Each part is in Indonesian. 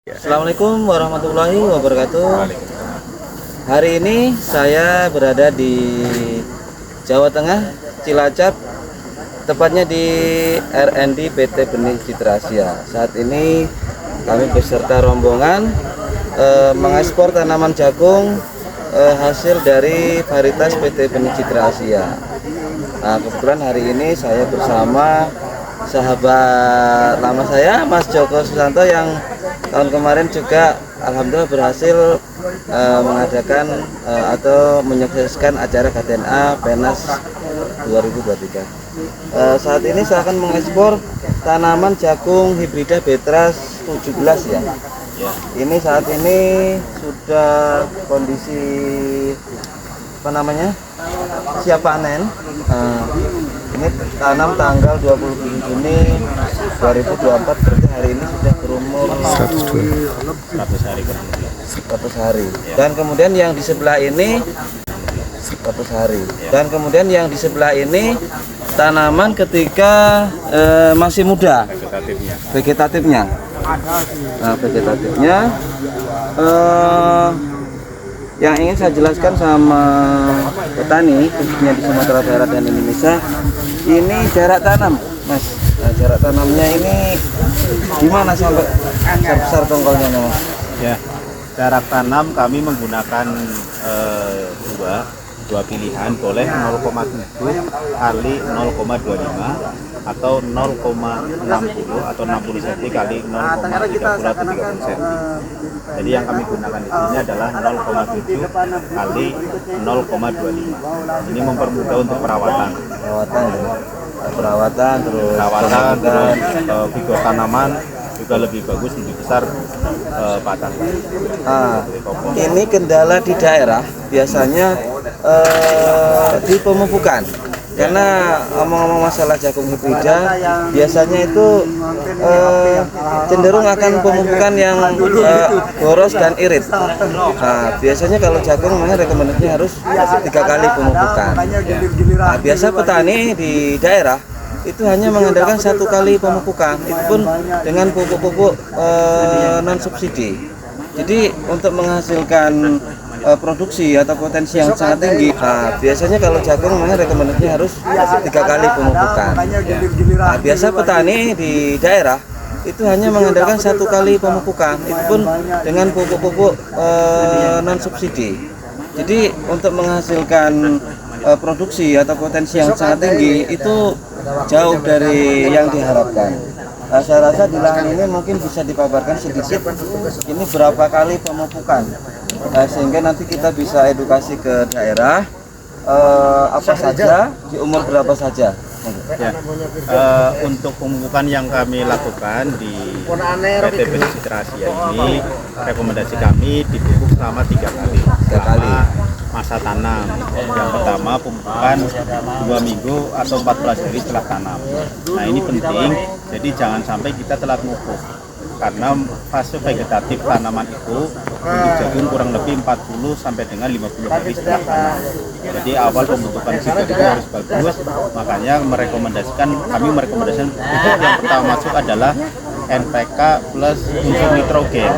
Assalamualaikum warahmatullahi wabarakatuh. Hari ini saya berada di Jawa Tengah, Cilacap, tepatnya di R&D PT Benih Citra Asia. Saat ini kami beserta rombongan mengekspor tanaman jagung hasil dari varietas PT Benih Citra Asia. Nah, kebetulan hari ini saya bersama sahabat lama saya, Mas Joko Susanto, yang tahun kemarin juga alhamdulillah berhasil mengadakan atau menyukseskan acara KTNA PENAS 2023. Saat ini saya akan mengekspor tanaman jagung hibrida Betras 17 ya. Ini saat ini sudah kondisi siap panen. Ini tanam tanggal 27 Juni 2024, berarti hari ini sudah berumur 100 hari. Dan kemudian yang di sebelah ini 100 hari. Dan kemudian yang di sebelah ini tanaman ketika masih muda, vegetatifnya. Nah, vegetatifnya yang ingin saya jelaskan sama petani khususnya di Sumatera Barat dan Indonesia, ini jarak tanam, Mas. Nah, jarak tanamnya ini gimana sampai besar tongkolnya, Mas? Ya, jarak tanam kami menggunakan dua pilihan, boleh 0,7 kali 0,25 atau 0,60 atau 60 cm kali 0,30 atau 30 cm. Jadi yang kami gunakan di sini adalah 0,7 kali 0,25. Ini mempermudah untuk perawatan terus figur tanaman juga lebih bagus, lebih besar batang. Ini kendala di daerah biasanya di pemupukan. Karena omong-omong masalah jagung hibrida, biasanya itu cenderung akan pemupukan yang boros dan irit. Nah, biasanya kalau jagung memang rekomendasinya harus 3 kali pemupukan. Nah, biasa petani di daerah itu hanya mengandalkan 1 kali pemupukan, itu pun dengan pupuk-pupuk non subsidi. Jadi untuk menghasilkan produksi atau potensi yang sangat tinggi, nah, biasanya kalau jagung memang rekomendasinya harus 3 kali pemupukan. Nah, biasa petani di daerah itu hanya mengandalkan 1 kali pemupukan, itu pun dengan pupuk-pupuk non subsidi. Jadi untuk menghasilkan produksi atau potensi yang sangat tinggi itu jauh dari yang diharapkan. Nah, saya rasa di lahan ini mungkin bisa dipaparkan sedikit ini berapa kali pemupukan, sehingga nanti kita bisa edukasi ke daerah apa saja, di umur berapa saja. Ya, untuk pemupukan yang kami lakukan di PT Benih Citra Asia ini, rekomendasi kami dipupuk selama 3 kali selama masa tanam. Yang pertama pemupukan 2 minggu atau 14 hari setelah tanam. Nah, ini penting, jadi jangan sampai kita telat pupuk, karena fase vegetatif tanaman itu untuk jagung kurang lebih 40 sampai dengan 50 hari setelah tanam. Jadi awal pembentukan sifat itu harus bagus, makanya kami merekomendasikan pupuk yang pertama masuk adalah NPK plus unsur nitrogen,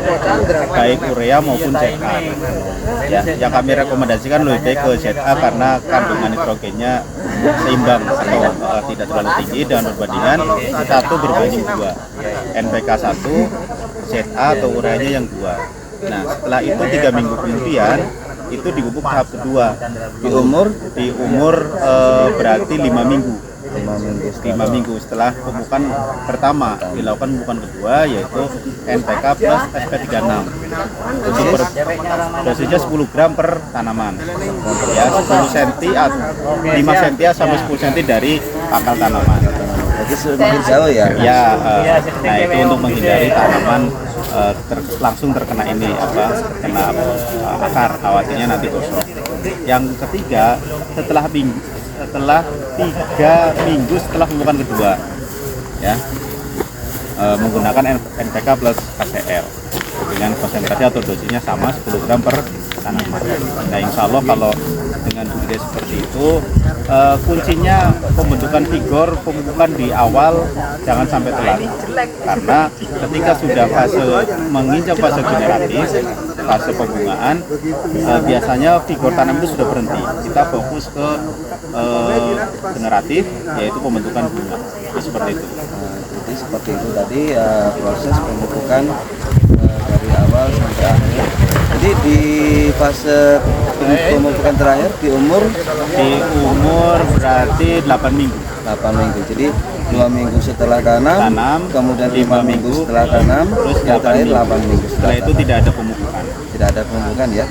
baik urea maupun ZA. Ya, yang kami rekomendasikan lebih baik ke ZA karena kandungan nitrogennya seimbang atau tidak terlalu tinggi dengan perbandingan 1 berbanding 2. NPK 1, ZA atau ureanya yang 2. Nah, setelah itu 3 minggu kemudian itu dipupuk tahap kedua di umur berarti 5 minggu. 5 minggu setelah pemupukan pertama dilakukan pemupukan kedua, yaitu NPK plus SP36. Dosisnya 10 gram per tanaman, ya 10 cm, 5 cm sampai 10 cm dari akar tanaman. Jadi semakin jauh ya. Ya, nah itu untuk menghindari tanaman langsung terkena kena akar, khawatirnya nanti gosong. Yang ketiga, setelah 3 minggu setelah pemupukan kedua, ya, menggunakan NPK plus KCL dengan konsentrasi atau dosisnya sama 10 gram per tanaman. Nah, insya Allah kalau dengan budidaya seperti itu, kuncinya pembentukan vigor pemupukan di awal jangan sampai telat, karena ketika sudah menginjak fase generatif, fase pembungaan, biasanya vigor tanam itu sudah berhenti. Kita fokus ke generatif, yaitu pembentukan bunga. Nah, seperti itu. Jadi seperti itu tadi proses pemupukan dari awal sampai akhir. Jadi di fase pemupukan terakhir di umur berarti 8 minggu. 8 minggu. Jadi 2 minggu setelah tanam, kemudian 5 minggu setelah tanam, terus yang terakhir 8 minggu setelah itu tidak ada pemupukan. Tidak ada pemupukan ya.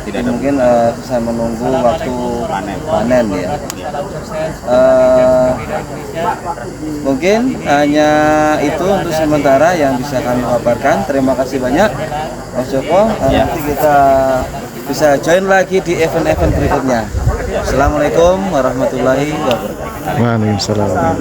Tidak ada. Mungkin saya menunggu waktu panen ya. Mungkin hanya itu untuk sementara yang bisa kami paparkan. Terima kasih banyak Mas Joko. Nanti kita bisa join lagi di event-event berikutnya. Assalamualaikum warahmatullahi wabarakatuh. Waalaikumsalam.